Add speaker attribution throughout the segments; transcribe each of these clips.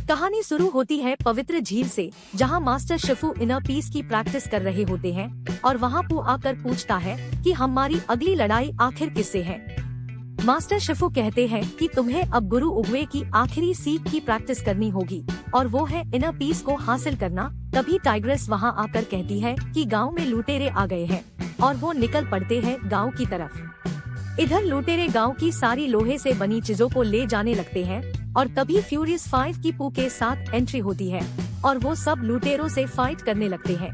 Speaker 1: कहानी शुरू होती है पवित्र झील से, जहां मास्टर शिफू इनर पीस की प्रैक्टिस कर रहे होते हैं और वहां पू आकर पूछता है कि हमारी अगली लड़ाई आखिर किससे है। मास्टर शिफू कहते हैं कि तुम्हें अब गुरु उगवे की आखिरी सीख की प्रैक्टिस करनी होगी और वो है इनर पीस को हासिल करना। तभी टाइग्रेस वहां आकर कहती है कि गांव में लुटेरे आ गए हैं और वो निकल पड़ते हैं गांव की तरफ। इधर लुटेरे गांव की सारी लोहे से बनी चीजों को ले जाने लगते हैं और तभी फ्यूरियस 5 की पू के साथ एंट्री होती है और वो सब लुटेरों से फाइट करने लगते हैं।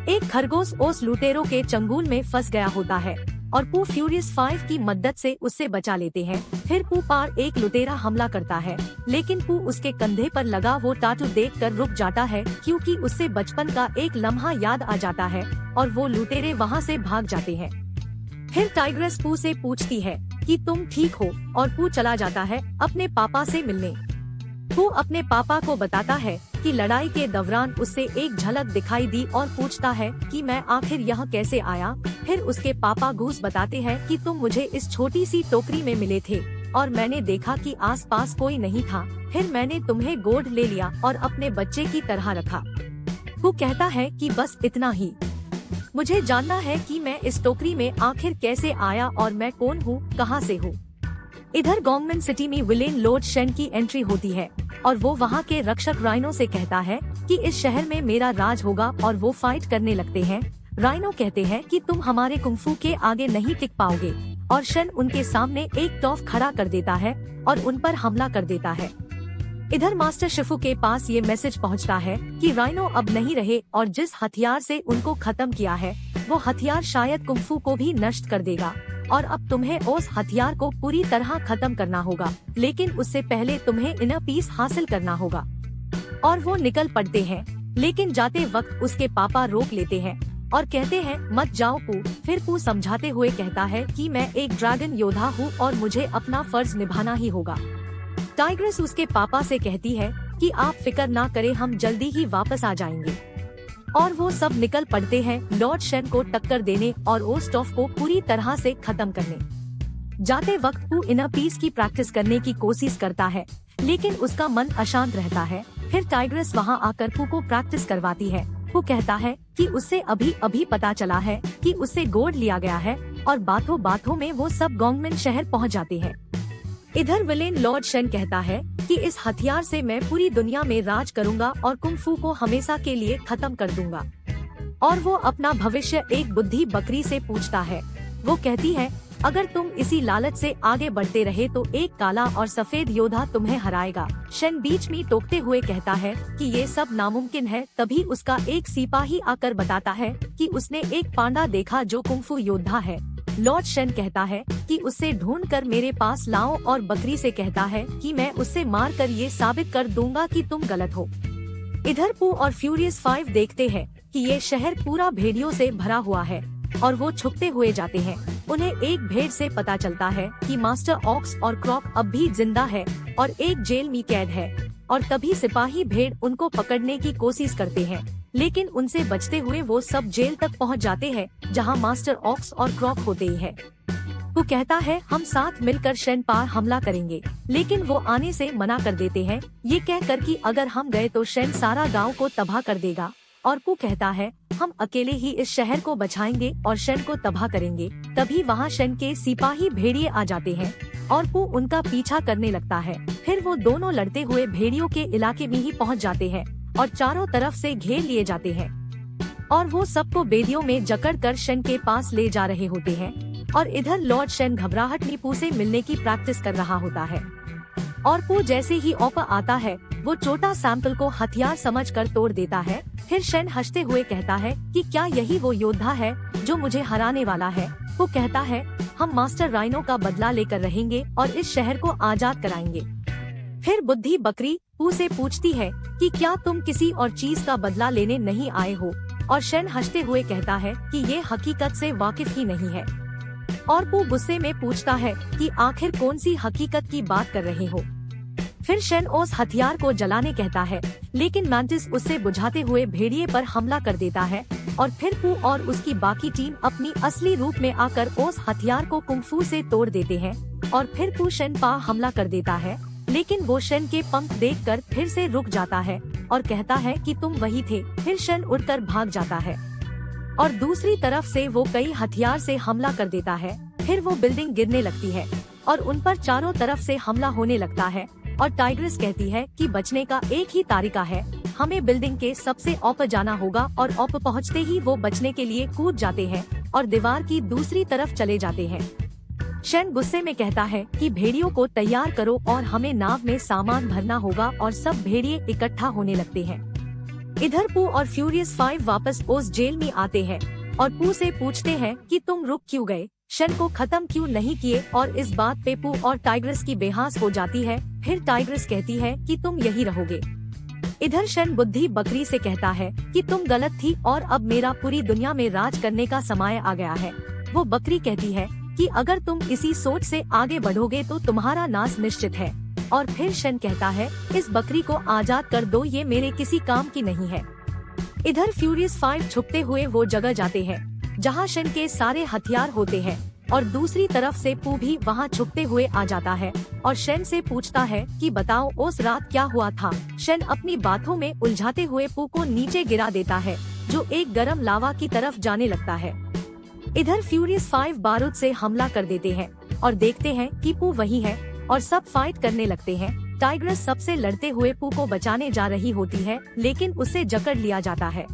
Speaker 1: एक खरगोश उस लुटेरों के चंगुल में फंस गया होता है और पू फ्यूरियस 5 की मदद से उससे बचा लेते हैं। फिर पू पार एक लुटेरा हमला करता है, लेकिन पू उसके कंधे पर लगा वो टाटू देखकर रुक जाता है क्योंकि उससे बचपन का एक लम्हा याद आ जाता है और वो लुटेरे वहाँ से भाग जाते हैं। फिर टाइग्रेस पू से पूछती है कि तुम ठीक हो और पू चला जाता है अपने पापा से मिलने। पू अपने पापा को बताता है कि लड़ाई के दौरान उससे एक झलक दिखाई दी और पूछता है कि मैं आखिर यह कैसे आया। फिर उसके पापा गूस बताते हैं कि तुम मुझे इस छोटी सी टोकरी में मिले थे और मैंने देखा कि आसपास कोई नहीं था। फिर मैंने तुम्हें गोद ले लिया और अपने बच्चे की तरह रखा। पू कहता है कि बस इतना ही, मुझे जानना है कि मैं इस टोकरी में आखिर कैसे आया और मैं कौन हूँ, कहाँ से हूँ। इधर गॉन्गमन सिटी में विलेन लॉर्ड शेन की एंट्री होती है और वो वहाँ के रक्षक राइनो से कहता है कि इस शहर में मेरा राज होगा और वो फाइट करने लगते हैं। राइनो कहते हैं कि तुम हमारे कुंफू के आगे नहीं टिक पाओगे और शेन उनके सामने एक टॉफ खड़ा कर देता है और उन पर हमला कर देता है। इधर मास्टर शिफू के पास ये मैसेज पहुंचता है कि राइनो अब नहीं रहे और जिस हथियार से उनको खत्म किया है वो हथियार शायद कुंफू को भी नष्ट कर देगा और अब तुम्हें उस हथियार को पूरी तरह खत्म करना होगा, लेकिन उससे पहले तुम्हें इनर पीस हासिल करना होगा। और वो निकल पड़ते हैं, लेकिन जाते वक्त उसके पापा रोक लेते हैं और कहते हैं मत जाओ पू। फिर पू समझाते हुए कहता है कि मैं एक ड्रैगन योद्धा हूँ और मुझे अपना फर्ज निभाना ही होगा। टाइग्रेस उसके पापा से कहती है कि आप फिक्र ना करें, हम जल्दी ही वापस आ जाएंगे। और वो सब निकल पड़ते हैं लॉर्ड शेन को टक्कर देने और ओस टॉफ को पूरी तरह से खत्म करने। जाते वक्त पू इनर पीस की प्रैक्टिस करने की कोशिश करता है, लेकिन उसका मन अशांत रहता है। फिर टाइग्रेस वहाँ आकर पू को प्रैक्टिस करवाती है। पू कहता है कि उससे अभी अभी पता चला है कि उससे गोद लिया गया है और बातों बातों में वो सब गॉन्गमन शहर पहुँच जाते हैं। इधर विलेन लॉर्ड शेन कहता है कि इस हथियार से मैं पूरी दुनिया में राज करूंगा और कुंफू को हमेशा के लिए खत्म कर दूंगा। और वो अपना भविष्य एक बुद्धि बकरी से पूछता है। वो कहती है अगर तुम इसी लालच से आगे बढ़ते रहे तो एक काला और सफेद योद्धा तुम्हें हराएगा। शेन बीच में टोकते हुए कहता है कि ये सब नामुमकिन है। तभी उसका एक सिपाही आकर बताता है कि उसने एक पांडा देखा जो कुंफू योद्धा है। लॉर्ड शेन कहता है कि उससे ढूंढकर मेरे पास लाओ और बकरी से कहता है कि मैं उससे मारकर ये साबित कर दूंगा कि तुम गलत हो। इधर पू और फ्यूरियस 5 देखते हैं कि ये शहर पूरा भेड़ियों से भरा हुआ है और वो छुपते हुए जाते हैं। उन्हें एक भेड़ से पता चलता है कि मास्टर ऑक्स और क्रॉक अब भी जिंदा है और एक जेल में कैद है और तभी सिपाही भेड़ उनको पकड़ने की कोशिश करते हैं, लेकिन उनसे बचते हुए वो सब जेल तक पहुंच जाते हैं जहां मास्टर ऑक्स और क्रॉक होते ही है। वो कहता है हम साथ मिलकर शेन पर हमला करेंगे, लेकिन वो आने से मना कर देते हैं ये कहकर कि अगर हम गए तो शेन सारा गांव को तबाह कर देगा। और पू कहता है हम अकेले ही इस शहर को बचाएंगे और शेन को तबाह करेंगे। तभी वहाँ शेन के सिपाही भेड़िए आ जाते हैं और पू उनका पीछा करने लगता है। फिर वो दोनों लड़ते हुए भेड़ियों के इलाके में ही पहुँच जाते हैं और चारों तरफ से घेर लिए जाते हैं और वो सबको बेदियों में जकड़कर शेन के पास ले जा रहे होते हैं। और इधर लॉर्ड शेन घबराहट में पू से मिलने की प्रैक्टिस कर रहा होता है और पू जैसे ही ऑफर आता है वो छोटा सैंपल को हथियार समझकर तोड़ देता है। फिर शेन हंसते हुए कहता है कि क्या यही वो योद्धा है जो मुझे हराने वाला है। वो कहता है हम मास्टर राइनो का बदला लेकर रहेंगे और इस शहर को आजाद कराएंगे। फिर बुद्धि बकरी पू से पूछती है कि क्या तुम किसी और चीज का बदला लेने नहीं आए हो। और शेन हंसते हुए कहता है कि ये हकीकत से वाकिफ ही नहीं है। और पू गुस्से में पूछता है कि आखिर कौन सी हकीकत की बात कर रहे हो। फिर शेन उस हथियार को जलाने कहता है, लेकिन मैंटिस उससे बुझाते हुए भेड़िए पर हमला कर देता है और फिर पू और उसकी बाकी टीम अपनी असली रूप में आकर उस हथियार को कुंफू से तोड़ देते हैं और फिर पू शेन पर हमला कर देता है लेकिन वो शन के पंख देखकर फिर से रुक जाता है और कहता है कि तुम वही थे। फिर शन उड़कर भाग जाता है और दूसरी तरफ से वो कई हथियार से हमला कर देता है। फिर वो बिल्डिंग गिरने लगती है और उन पर चारों तरफ से हमला होने लगता है और टाइग्रेस कहती है कि बचने का एक ही तरीका है, हमें बिल्डिंग के सबसे ऊपर जाना होगा। और ऊपर पहुँचते ही वो बचने के लिए कूद जाते हैं और दीवार की दूसरी तरफ चले जाते हैं। शन गुस्से में कहता है कि भेड़ियों को तैयार करो और हमें नाव में सामान भरना होगा और सब भेड़िए इकट्ठा होने लगते हैं। इधर पू और फ्यूरियस 5 वापस उस जेल में आते हैं और पू से पूछते हैं कि तुम रुक क्यों गए, शन को खत्म क्यों नहीं किए। और इस बात पे पू और टाइग्रेस की बेहास हो जाती है। फिर टाइग्रेस कहती है कि तुम यही रहोगे। इधर शन बुद्धि बकरी से कहता है कि तुम गलत थी और अब मेरा पूरी दुनिया में राज करने का समय आ गया है। वो बकरी कहती है कि अगर तुम इसी सोच से आगे बढ़ोगे तो तुम्हारा नाश निश्चित है। और फिर शन कहता है इस बकरी को आजाद कर दो, ये मेरे किसी काम की नहीं है। इधर फ्यूरियस 5 छुपते हुए वो जगह जाते हैं जहां शन के सारे हथियार होते हैं और दूसरी तरफ से पू भी वहां छुपते हुए आ जाता है और शन से पूछता है कि बताओ उस रात क्या हुआ था। शन अपनी बातों में उलझाते हुए पू को नीचे गिरा देता है जो एक गरम लावा की तरफ जाने लगता है। इधर फ्यूरियस 5 बारूद से हमला कर देते हैं और देखते हैं कि पू वही है और सब फाइट करने लगते हैं। टाइग्रेस सबसे लड़ते हुए पू को बचाने जा रही होती है लेकिन उसे जकड़ लिया जाता है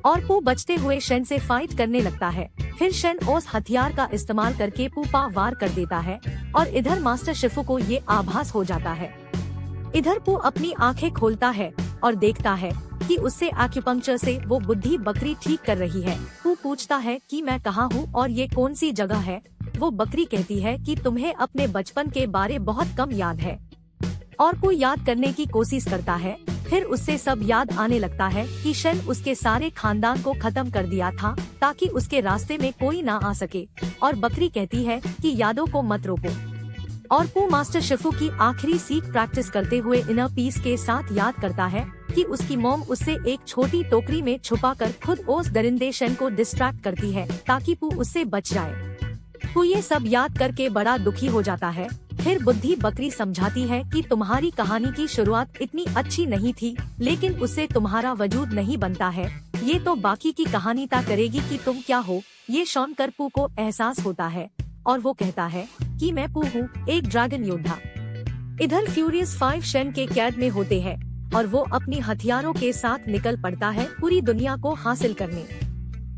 Speaker 1: और पू बचते हुए शन से फाइट करने लगता है। फिर शन उस हथियार का इस्तेमाल करके पू पर वार कर देता है और इधर मास्टर शिफू को ये आभास हो जाता है। इधर पू अपनी आंखें खोलता है और देखता है कि उससे एक्यूपंक्चर से वो बुद्धि बकरी ठीक कर रही है। पू पूछता है कि मैं कहाँ हूँ और ये कौन सी जगह है। वो बकरी कहती है कि तुम्हें अपने बचपन के बारे बहुत कम याद है। और पू याद करने की कोशिश करता है। फिर उससे सब याद आने लगता है कि शन उसके सारे खानदान को खत्म कर दिया था ताकि उसके रास्ते में कोई ना आ सके। और बकरी कहती है कि यादों को मत रोको। और पू मास्टर शिफू की आखिरी सीख प्रैक्टिस करते हुए इनर पीस के साथ याद करता है कि उसकी मॉम उससे एक छोटी टोकरी में छुपाकर खुद उस दरिंदे शन को डिस्ट्रैक्ट करती है ताकि पू उससे बच जाए। पू ये सब याद करके बड़ा दुखी हो जाता है। फिर बुद्धि बकरी समझाती है कि तुम्हारी कहानी की शुरुआत इतनी अच्छी नहीं थी लेकिन उससे तुम्हारा वजूद नहीं बनता है। ये तो बाकी की कहानी तय करेगी कि तुम क्या हो। ये सुनकर पू को एहसास होता है और वो कहता है कि मैं पू हूँ, एक ड्रैगन योद्धा। इधर फ्यूरियस 5 शन के कैद में होते हैं और वो अपनी हथियारों के साथ निकल पड़ता है पूरी दुनिया को हासिल करने।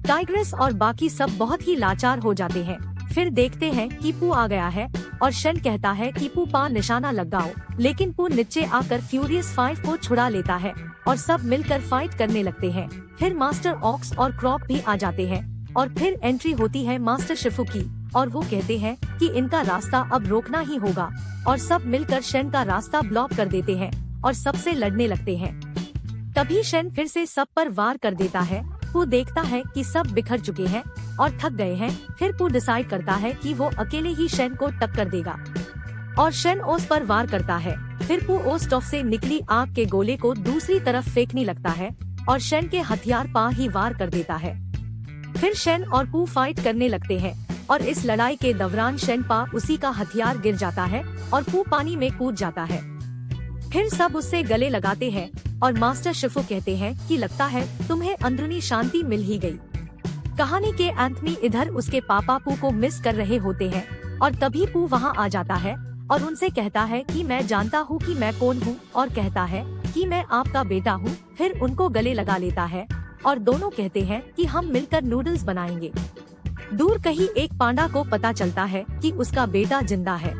Speaker 1: टाइग्रेस और बाकी सब बहुत ही लाचार हो जाते हैं। फिर देखते हैं कि पू आ गया है और शन कहता है कि पू पा निशाना लगाओ, लेकिन पू नीचे आकर फ्यूरियस 5 को छुड़ा लेता है और सब मिलकर फाइट करने लगते हैं। फिर मास्टर ऑक्स और क्रॉक भी आ जाते हैं और फिर एंट्री होती है मास्टर शिफू की और वो कहते हैं कि इनका रास्ता अब रोकना ही होगा और सब मिलकर शन का रास्ता ब्लॉक कर देते हैं और सबसे लड़ने लगते हैं। तभी शन फिर से सब पर वार कर देता है। पू देखता है कि सब बिखर चुके हैं और थक गए हैं। फिर पू डिसाइड करता है कि वो अकेले ही शन को टक्कर देगा और शन ओस पर वार करता है। फिर पू ओस टॉफ से निकली आग के गोले को दूसरी तरफ फेंकने लगता है और शन के हथियार पा ही वार कर देता है। फिर शन और पू फाइट करने लगते हैं और इस लड़ाई के दौरान शन पा उसी का हथियार गिर जाता है और पू पानी में कूद जाता है। फिर सब उससे गले लगाते हैं और मास्टर शिफू कहते हैं कि लगता है तुम्हें अंदरूनी शांति मिल ही गई। कहानी के अंत में इधर उसके पापा पू को मिस कर रहे होते हैं और तभी पू वहां आ जाता है और उनसे कहता है कि मैं जानता हूँ कि मैं कौन हूँ और कहता है कि मैं आपका बेटा हूँ। फिर उनको गले लगा लेता है और दोनों कहते हैं कि हम मिलकर नूडल्स बनाएंगे। दूर कहीं एक पांडा को पता चलता है कि उसका बेटा जिंदा है